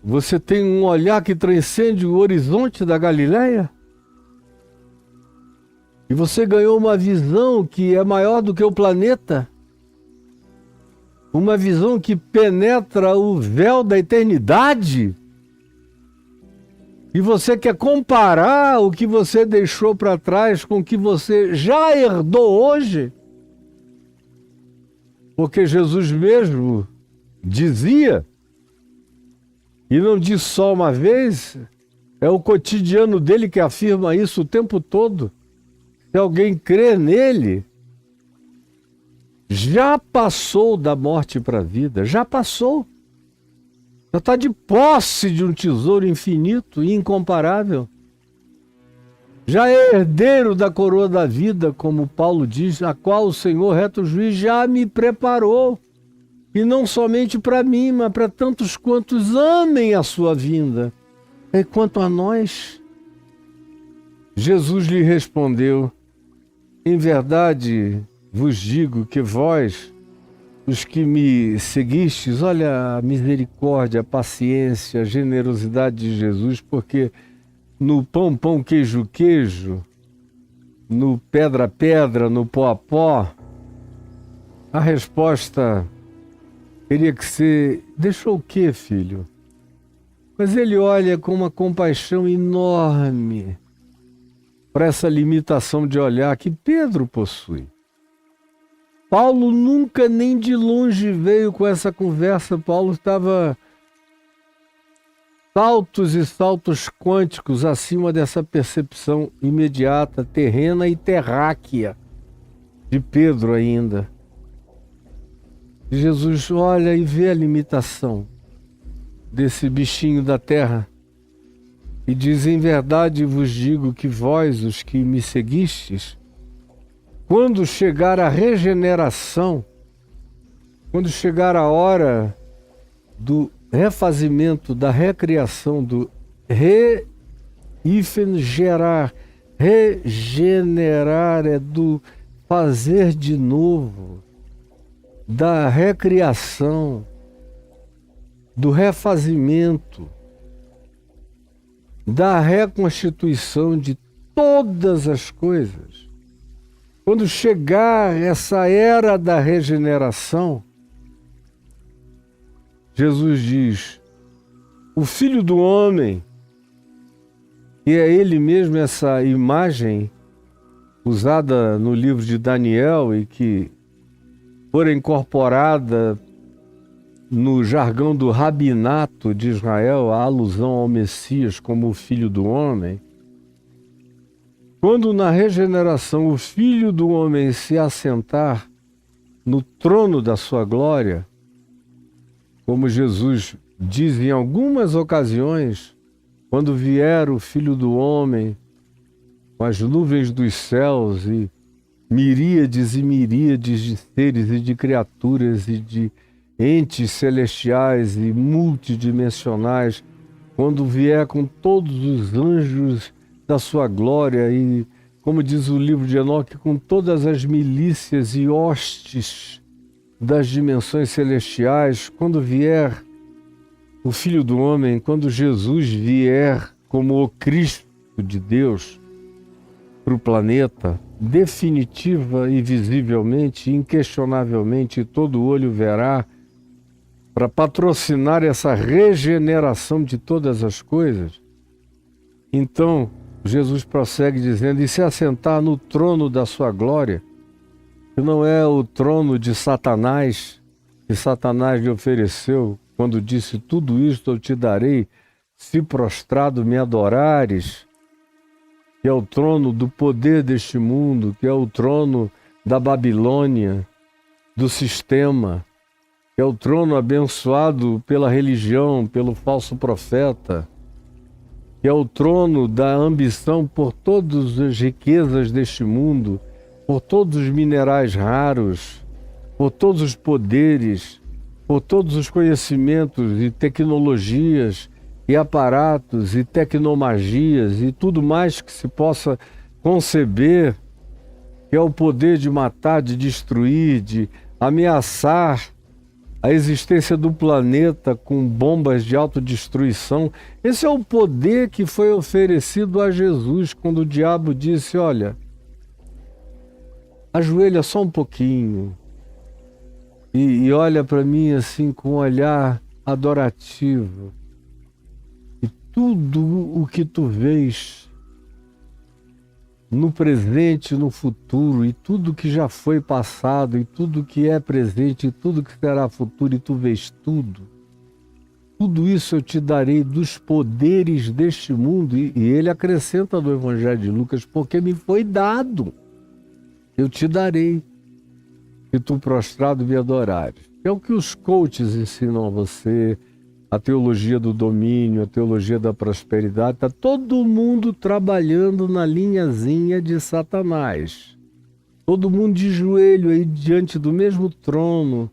você tem um olhar que transcende o horizonte da Galileia? E você ganhou uma visão que é maior do que o planeta? Uma visão que penetra o véu da eternidade. E você quer comparar o que você deixou para trás com o que você já herdou hoje? Porque Jesus mesmo dizia, e não diz só uma vez, é o cotidiano dele que afirma isso o tempo todo. Se alguém crer nele, já passou da morte para a vida, já passou. Já está de posse de um tesouro infinito e incomparável. Já é herdeiro da coroa da vida, como Paulo diz, a qual o Senhor, reto juiz, já me preparou. E não somente para mim, mas para tantos quantos amem a sua vinda. E quanto a nós, Jesus lhe respondeu: em verdade vos digo que vós, os que me seguistes, olha a misericórdia, a paciência, a generosidade de Jesus, porque no pão, pão, queijo, queijo, no pedra, pedra, no pó a pó, a resposta teria que ser: deixou o quê, filho? Mas ele olha com uma compaixão enorme para essa limitação de olhar que Pedro possui. Paulo nunca nem de longe veio com essa conversa. Paulo estava saltos e saltos quânticos acima dessa percepção imediata, terrena e terráquea de Pedro ainda. E Jesus olha e vê a limitação desse bichinho da terra e diz: em verdade vos digo que vós, os que me seguistes, quando chegar a regeneração, quando chegar a hora do refazimento, da recriação, do gerar, regenerar é do fazer de novo, da recriação, do refazimento, da reconstituição de todas as coisas. Quando chegar essa era da regeneração, Jesus diz: o Filho do Homem, e é ele mesmo essa imagem usada no livro de Daniel e que fora incorporada no jargão do rabinato de Israel, a alusão ao Messias como o Filho do Homem. Quando na regeneração o Filho do Homem se assentar no trono da sua glória, como Jesus diz em algumas ocasiões, quando vier o Filho do Homem com as nuvens dos céus e miríades de seres e de criaturas e de entes celestiais e multidimensionais, quando vier com todos os anjos da sua glória e, como diz o livro de Enoque, com todas as milícias e hostes das dimensões celestiais, quando vier o Filho do Homem, quando Jesus vier como o Cristo de Deus para o planeta, definitiva e visivelmente, inquestionavelmente, todo olho verá, para patrocinar essa regeneração de todas as coisas. Então, Jesus prossegue dizendo, e se assentar no trono da sua glória, que não é o trono de Satanás, que Satanás lhe ofereceu, quando disse, tudo isto eu te darei, se prostrado me adorares, que é o trono do poder deste mundo, que é o trono da Babilônia, do sistema, que é o trono abençoado pela religião, pelo falso profeta, que é o trono da ambição por todas as riquezas deste mundo, por todos os minerais raros, por todos os poderes, por todos os conhecimentos e tecnologias e aparatos e tecnomagias e tudo mais que se possa conceber, que é o poder de matar, de destruir, de ameaçar a existência do planeta com bombas de autodestruição. Esse é o poder que foi oferecido a Jesus quando o diabo disse, olha, ajoelha só um pouquinho e olha para mim assim com um olhar adorativo. E tudo o que tu vês no presente, no futuro, e tudo que já foi passado, e tudo que é presente, e tudo que será futuro, e tu vês tudo. Tudo isso eu te darei dos poderes deste mundo. E ele acrescenta no Evangelho de Lucas, porque me foi dado. Eu te darei, e tu prostrado me adorares. É o que os coaches ensinam a você, a teologia do domínio, a teologia da prosperidade. Está todo mundo trabalhando na linhazinha de Satanás. Todo mundo de joelho aí diante do mesmo trono,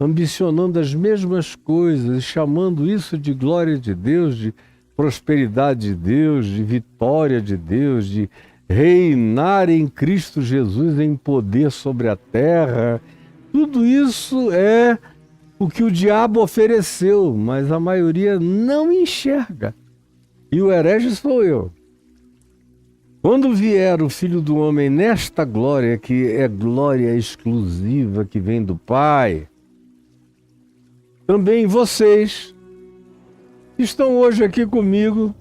ambicionando as mesmas coisas, chamando isso de glória de Deus, de prosperidade de Deus, de vitória de Deus, de reinar em Cristo Jesus em poder sobre a terra. Tudo isso é o que o diabo ofereceu, mas a maioria não enxerga. E o herege sou eu. Quando vier o Filho do Homem nesta glória, que é glória exclusiva que vem do Pai, também vocês que estão hoje aqui comigo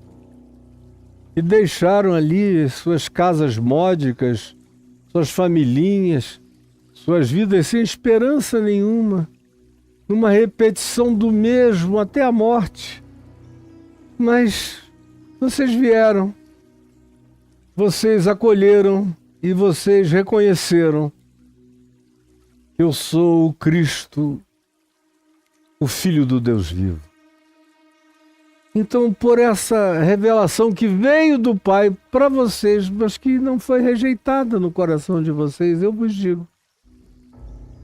e deixaram ali suas casas módicas, suas familhinhas, suas vidas sem esperança nenhuma, numa repetição do mesmo até a morte. Mas vocês vieram, vocês acolheram e vocês reconheceram que eu sou o Cristo, o Filho do Deus vivo. Então, por essa revelação que veio do Pai para vocês, mas que não foi rejeitada no coração de vocês, eu vos digo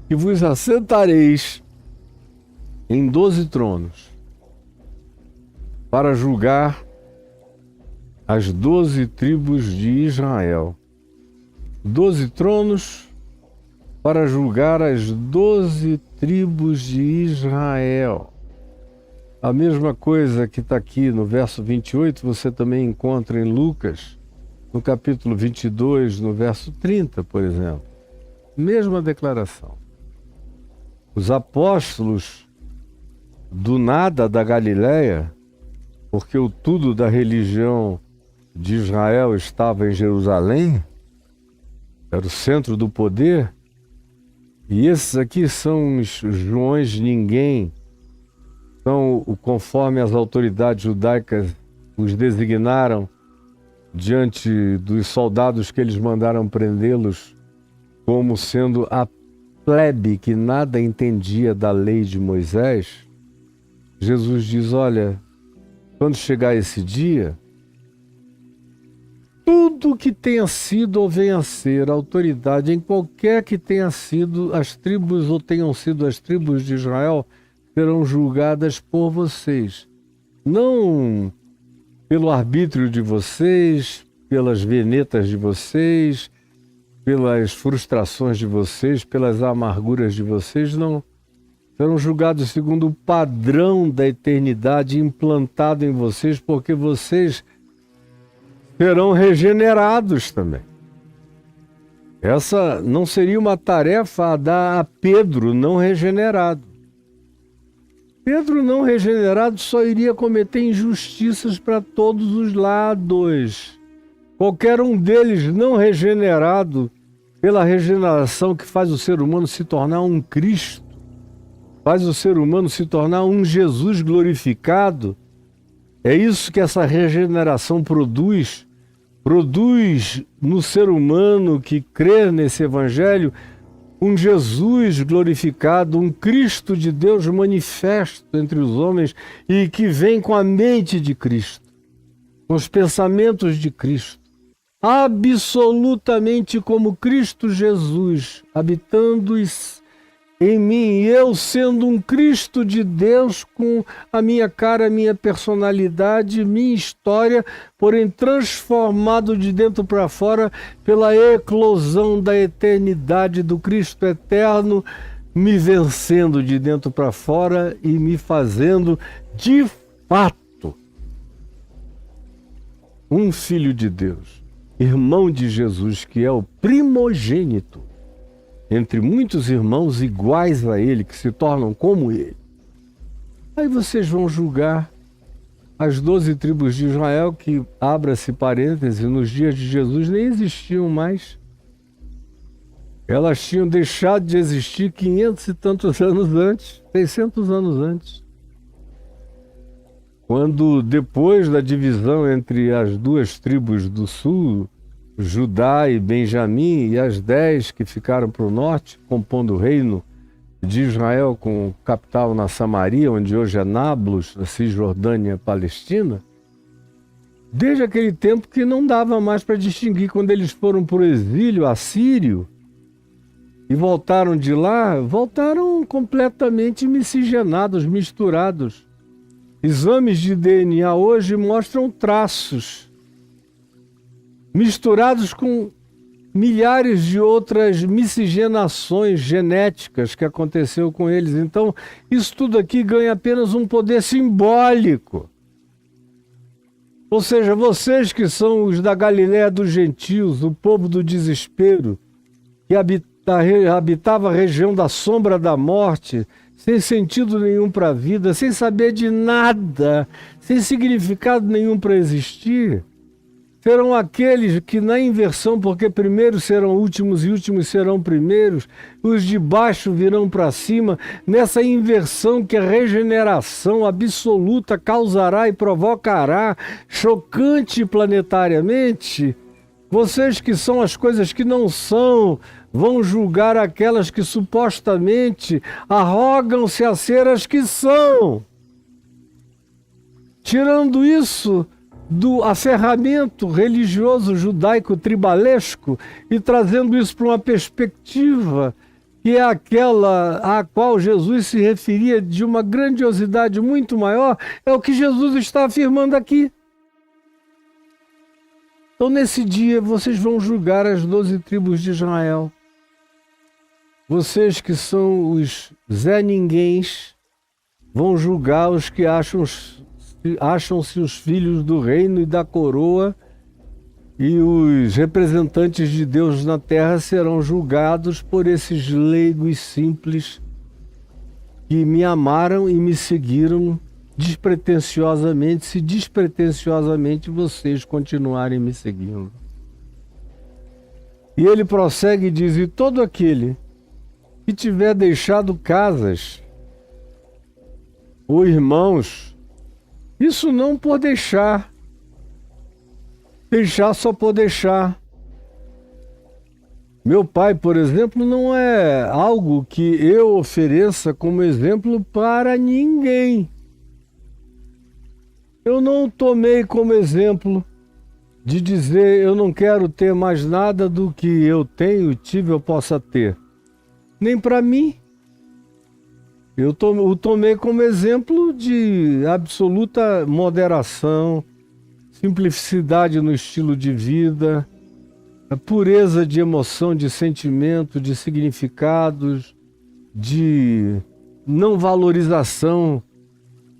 que vos assentareis em 12 tronos para julgar as 12 tribos de Israel. 12 tronos para julgar as 12 tribos de Israel. A mesma coisa que está aqui no verso 28, você também encontra em Lucas, no capítulo 22, no verso 30, por exemplo. Mesma declaração. Os apóstolos do nada da Galileia, porque o tudo da religião de Israel estava em Jerusalém, era o centro do poder, e esses aqui são os Joões de ninguém, são, conforme as autoridades judaicas os designaram diante dos soldados que eles mandaram prendê-los, como sendo a plebe que nada entendia da lei de Moisés. Jesus diz, olha, quando chegar esse dia, tudo que tenha sido ou venha a ser autoridade em qualquer que tenha sido as tribos ou tenham sido as tribos de Israel, serão julgadas por vocês. Não pelo arbítrio de vocês, pelas venetas de vocês, pelas frustrações de vocês, pelas amarguras de vocês, não. Serão julgados segundo o padrão da eternidade implantado em vocês, porque vocês serão regenerados também. Essa não seria uma tarefa a dar a Pedro não regenerado. Pedro não regenerado só iria cometer injustiças para todos os lados. Qualquer um deles não regenerado, pela regeneração que faz o ser humano se tornar um Cristo, faz o ser humano se tornar um Jesus glorificado. É isso que essa regeneração produz. Produz no ser humano que crê nesse evangelho um Jesus glorificado, um Cristo de Deus manifesto entre os homens e que vem com a mente de Cristo, com os pensamentos de Cristo, absolutamente como Cristo Jesus, habitando em mim, eu sendo um Cristo de Deus com a minha cara, a minha personalidade, minha história, porém transformado de dentro para fora pela eclosão da eternidade do Cristo eterno, me vencendo de dentro para fora e me fazendo de fato um filho de Deus, irmão de Jesus, que é o primogênito entre muitos irmãos iguais a ele, que se tornam como ele. Aí vocês vão julgar as 12 tribos de Israel, que, abra-se parêntese, nos dias de Jesus nem existiam mais. Elas tinham deixado de existir 500 e tantos anos antes, 600 anos antes. Quando, depois da divisão entre as duas tribos do sul, Judá e Benjamim, e as 10 que ficaram para o norte, compondo o reino de Israel com capital na Samaria, onde hoje é Nablus, na Cisjordânia, Palestina, desde aquele tempo que não dava mais para distinguir. Quando eles foram para o exílio assírio e voltaram de lá, voltaram completamente miscigenados, misturados. Exames de DNA hoje mostram traços misturados com milhares de outras miscigenações genéticas que aconteceu com eles. Então, isso tudo aqui ganha apenas um poder simbólico. Ou seja, vocês que são os da Galiléia dos gentios, o povo do desespero, que habitava a região da sombra da morte, sem sentido nenhum para a vida, sem saber de nada, sem significado nenhum para existir, serão aqueles que na inversão, porque primeiros serão últimos e últimos serão primeiros, os de baixo virão para cima, nessa inversão que a regeneração absoluta causará e provocará, chocante planetariamente. Vocês que são as coisas que não são, vão julgar aquelas que supostamente arrogam-se a ser as que são. Tirando isso do aferramento religioso judaico tribalesco e trazendo isso para uma perspectiva que é aquela a qual Jesus se referia de uma grandiosidade muito maior, é o que Jesus está afirmando aqui. Então, nesse dia, vocês vão julgar as 12 tribos de Israel. Vocês que são os Zé Ninguéms vão julgar os que acham-se os filhos do reino e da coroa, e os representantes de Deus na terra serão julgados por esses leigos simples que me amaram e me seguiram despretensiosamente, se despretensiosamente vocês continuarem me seguindo. E ele prossegue e diz: e todo aquele que tiver deixado casas ou irmãos, isso não por deixar só por deixar. Meu pai, por exemplo, não é algo que eu ofereça como exemplo para ninguém. Eu não tomei como exemplo de dizer eu não quero ter mais nada do que eu tenho, tive ou possa ter. Nem para mim. Eu o tomei como exemplo de absoluta moderação, simplicidade no estilo de vida, a pureza de emoção, de sentimento, de significados, de não valorização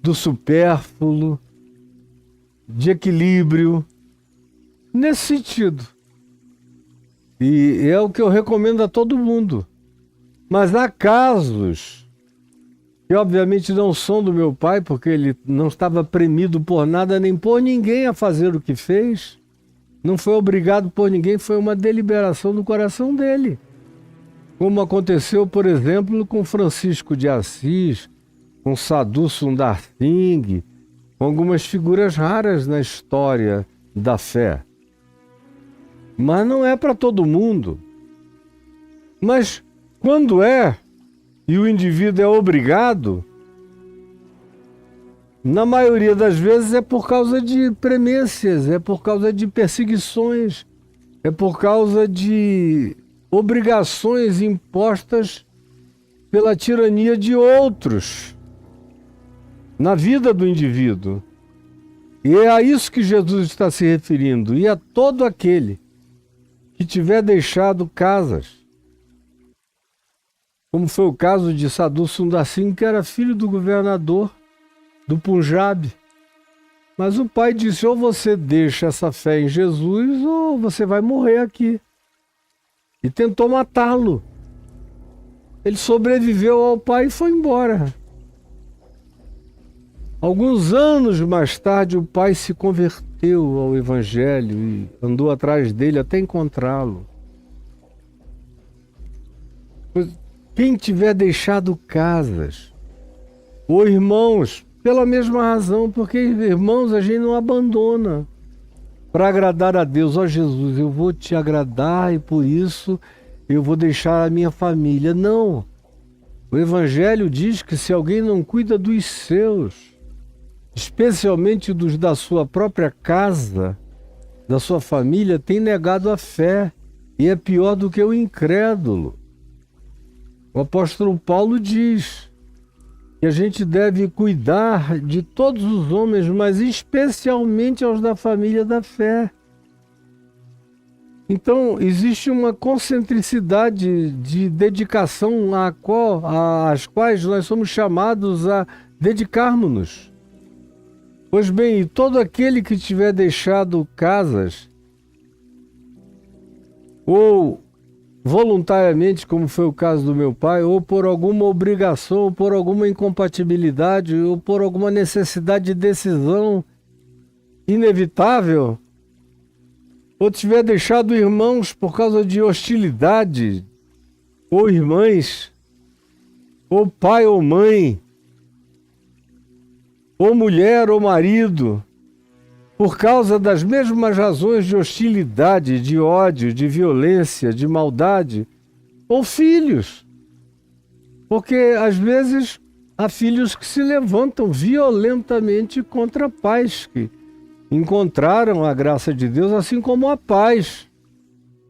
do supérfluo, de equilíbrio, nesse sentido. E é o que eu recomendo a todo mundo. Mas há casos que obviamente não são do meu pai, porque ele não estava premido por nada nem por ninguém a fazer o que fez. Não foi obrigado por ninguém, foi uma deliberação do coração dele. Como aconteceu, por exemplo, com Francisco de Assis, com Sadhu Sundar Singh, com algumas figuras raras na história da fé. Mas não é para todo mundo. Mas quando é, e o indivíduo é obrigado, na maioria das vezes é por causa de premências, é por causa de perseguições, é por causa de obrigações impostas pela tirania de outros na vida do indivíduo. E é a isso que Jesus está se referindo, e a todo aquele que tiver deixado casas, como foi o caso de Sadhu Sundar Singh, que era filho do governador do Punjab. Mas o pai disse, ou você deixa essa fé em Jesus, ou você vai morrer aqui. E tentou matá-lo. Ele sobreviveu ao pai e foi embora. Alguns anos mais tarde, o pai se converteu ao Evangelho e andou atrás dele até encontrá-lo. Quem tiver deixado casas, ou irmãos, pela mesma razão, porque irmãos a gente não abandona para agradar a Deus. Ó Jesus, eu vou te agradar e por isso eu vou deixar a minha família. Não. O Evangelho diz que se alguém não cuida dos seus, especialmente dos da sua própria casa, da sua família, tem negado a fé e é pior do que o incrédulo. O apóstolo Paulo diz que a gente deve cuidar de todos os homens, mas especialmente aos da família da fé. Então, existe uma concentricidade de dedicação às quais nós somos chamados a dedicarmos-nos. Pois bem, todo aquele que tiver deixado casas, ou voluntariamente, como foi o caso do meu pai, ou por alguma obrigação, ou por alguma incompatibilidade, ou por alguma necessidade de decisão inevitável, ou tiver deixado irmãos por causa de hostilidade, ou irmãs, ou pai ou mãe, ou mulher ou marido, por causa das mesmas razões de hostilidade, de ódio, de violência, de maldade, ou filhos. Porque, às vezes, há filhos que se levantam violentamente contra pais que encontraram a graça de Deus, assim como há pais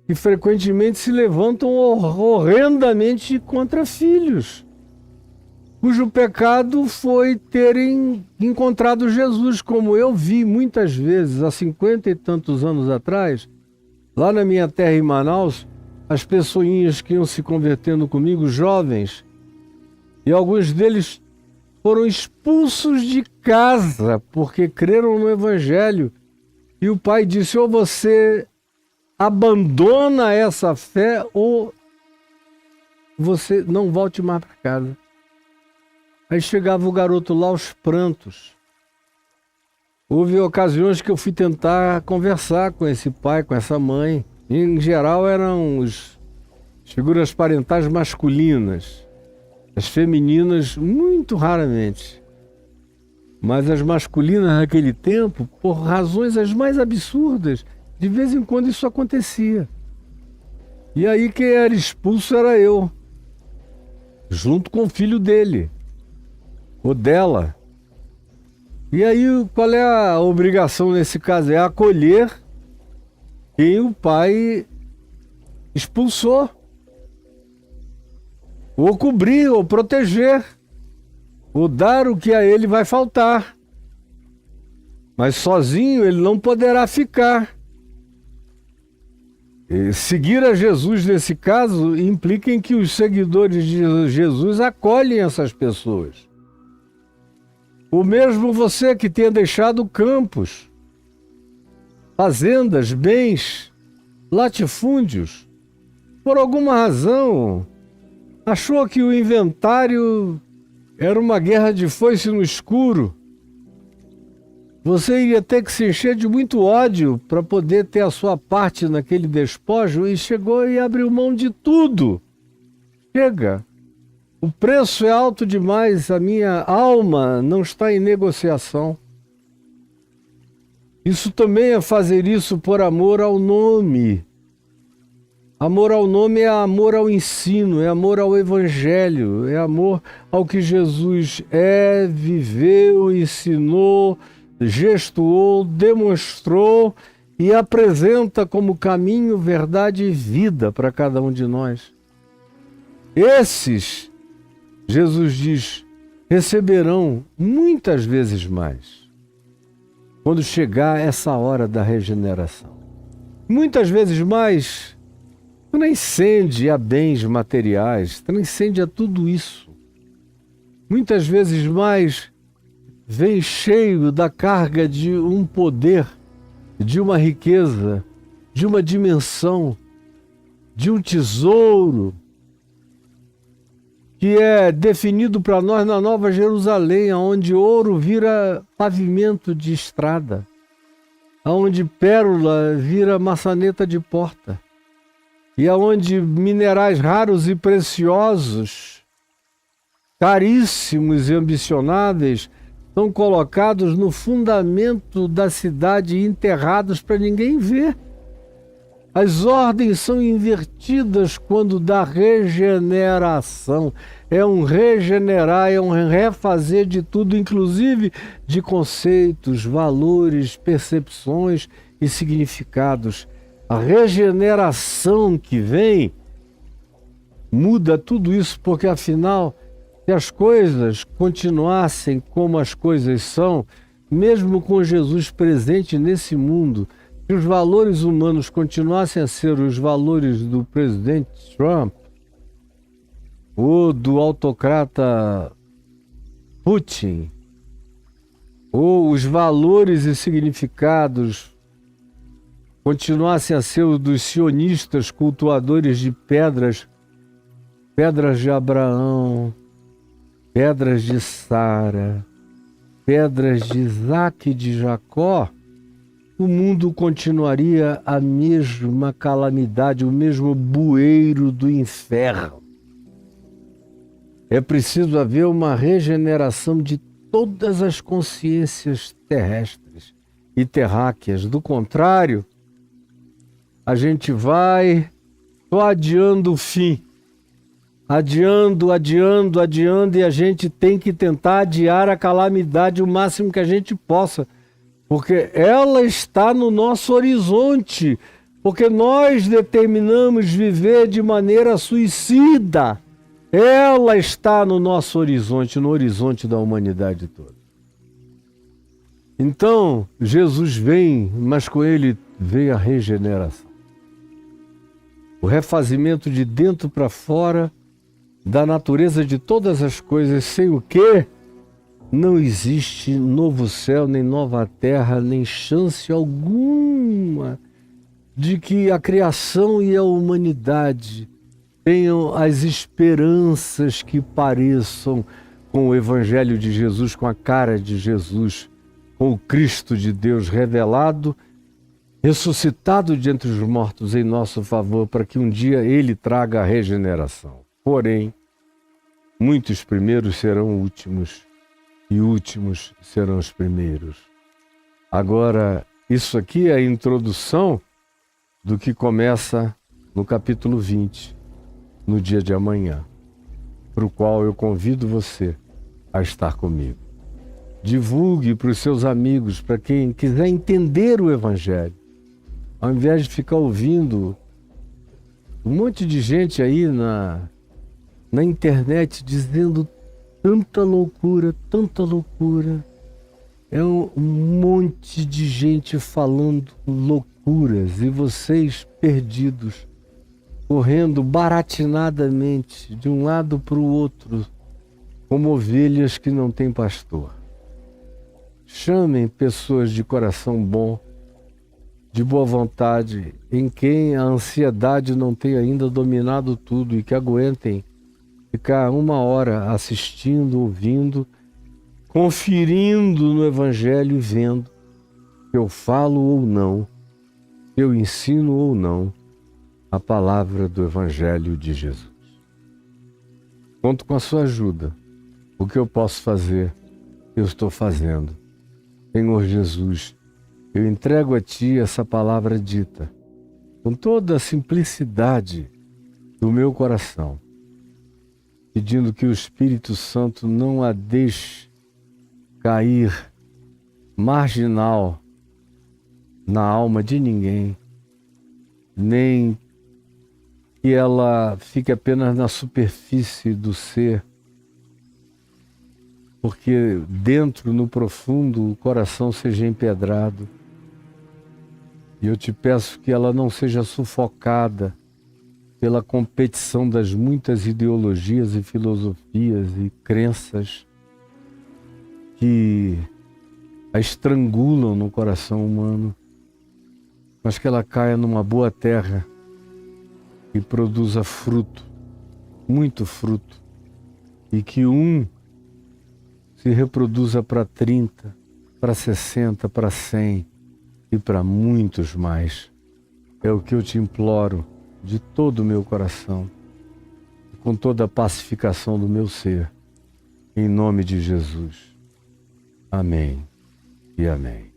que frequentemente se levantam horrendamente contra filhos, cujo pecado foi terem encontrado Jesus, como eu vi muitas vezes, há 50 e tantos anos atrás, lá na minha terra em Manaus, as pessoinhas que iam se convertendo comigo, jovens, e alguns deles foram expulsos de casa porque creram no Evangelho. E o pai disse, ou você abandona essa fé, ou você não volte mais para casa. Aí chegava o garoto lá aos prantos. Houve ocasiões que eu fui tentar conversar com esse pai, com essa mãe. Em geral eram as figuras parentais masculinas. As femininas, muito raramente. Mas as masculinas naquele tempo, por razões as mais absurdas, de vez em quando isso acontecia. E aí quem era expulso era eu, junto com o filho dele. Ou dela. E aí, qual é a obrigação nesse caso? É acolher quem o pai expulsou. Ou cobrir, ou proteger. ou dar o que a ele vai faltar. Mas sozinho ele não poderá ficar. E seguir a Jesus nesse caso implica em que os seguidores de Jesus acolhem essas pessoas. O mesmo você que tenha deixado campos, fazendas, bens, latifúndios, por alguma razão, achou que o inventário era uma guerra de foice no escuro. Você iria ter que se encher de muito ódio para poder ter a sua parte naquele despojo e chegou e abriu mão de tudo. Chega. O preço é alto demais, a minha alma não está em negociação. Isso também é fazer isso por amor ao nome. Amor ao nome é amor ao ensino, é amor ao evangelho, é amor ao que Jesus é, viveu, ensinou, gestuou, demonstrou e apresenta como caminho, verdade e vida para cada um de nós. Esses, Jesus diz, receberão muitas vezes mais quando chegar essa hora da regeneração. Muitas vezes mais transcende a bens materiais, transcende a tudo isso. Muitas vezes mais vem cheio da carga de um poder, de uma riqueza, de uma dimensão, de um tesouro que é definido para nós na Nova Jerusalém, onde ouro vira pavimento de estrada, onde pérola vira maçaneta de porta, e aonde minerais raros e preciosos, caríssimos e ambicionáveis, são colocados no fundamento da cidade e enterrados para ninguém ver. As ordens são invertidas quando dá regeneração. É um regenerar, é um refazer de tudo, inclusive de conceitos, valores, percepções e significados. A regeneração que vem muda tudo isso, porque afinal, se as coisas continuassem como as coisas são, mesmo com Jesus presente nesse mundo, se os valores humanos continuassem a ser os valores do presidente Trump ou do autocrata Putin, ou os valores e significados continuassem a ser os dos sionistas cultuadores de pedras de Abraão, pedras de Sara, pedras de Isaac e de Jacó, o mundo continuaria a mesma calamidade, o mesmo bueiro do inferno. É preciso haver uma regeneração de todas as consciências terrestres e terráqueas. Do contrário, a gente vai só adiando o fim. Adiando, e a gente tem que tentar adiar a calamidade o máximo que a gente possa, porque ela está no nosso horizonte, porque nós determinamos viver de maneira suicida. Ela está no nosso horizonte, no horizonte da humanidade toda. Então, Jesus vem, mas com ele vem a regeneração. O refazimento de dentro para fora da natureza de todas as coisas, sem o que não existe novo céu, nem nova terra, nem chance alguma de que a criação e a humanidade tenham as esperanças que pareçam com o Evangelho de Jesus, com a cara de Jesus, com o Cristo de Deus revelado, ressuscitado de entre os mortos em nosso favor, para que um dia Ele traga a regeneração. Porém, muitos primeiros serão últimos e últimos serão os primeiros. Agora, isso aqui é a introdução do que começa no capítulo 20, no dia de amanhã, para o qual eu convido você a estar comigo. Divulgue para os seus amigos, para quem quiser entender o Evangelho, ao invés de ficar ouvindo um monte de gente aí na internet dizendo tanta loucura, tanta loucura. É um monte de gente falando loucuras e vocês perdidos, correndo baratinadamente de um lado para o outro, como ovelhas que não têm pastor. Chamem pessoas de coração bom, de boa vontade, em quem a ansiedade não tem ainda dominado tudo e que aguentem ficar 1 hora assistindo, ouvindo, conferindo no Evangelho e vendo se eu falo ou não, se eu ensino ou não a palavra do Evangelho de Jesus. Conto com a sua ajuda. O que eu posso fazer, eu estou fazendo. Senhor Jesus, eu entrego a Ti essa palavra dita, com toda a simplicidade do meu coração, pedindo que o Espírito Santo não a deixe cair marginal na alma de ninguém, nem que ela fique apenas na superfície do ser, porque dentro, no profundo, o coração seja empedrado. E eu te peço que ela não seja sufocada pela competição das muitas ideologias e filosofias e crenças que a estrangulam no coração humano, mas que ela caia numa boa terra e produza fruto, muito fruto, e que se reproduza para 30, para 60, para 100 e para muitos mais. É o que eu te imploro de todo o meu coração, com toda a pacificação do meu ser, em nome de Jesus. Amém e amém.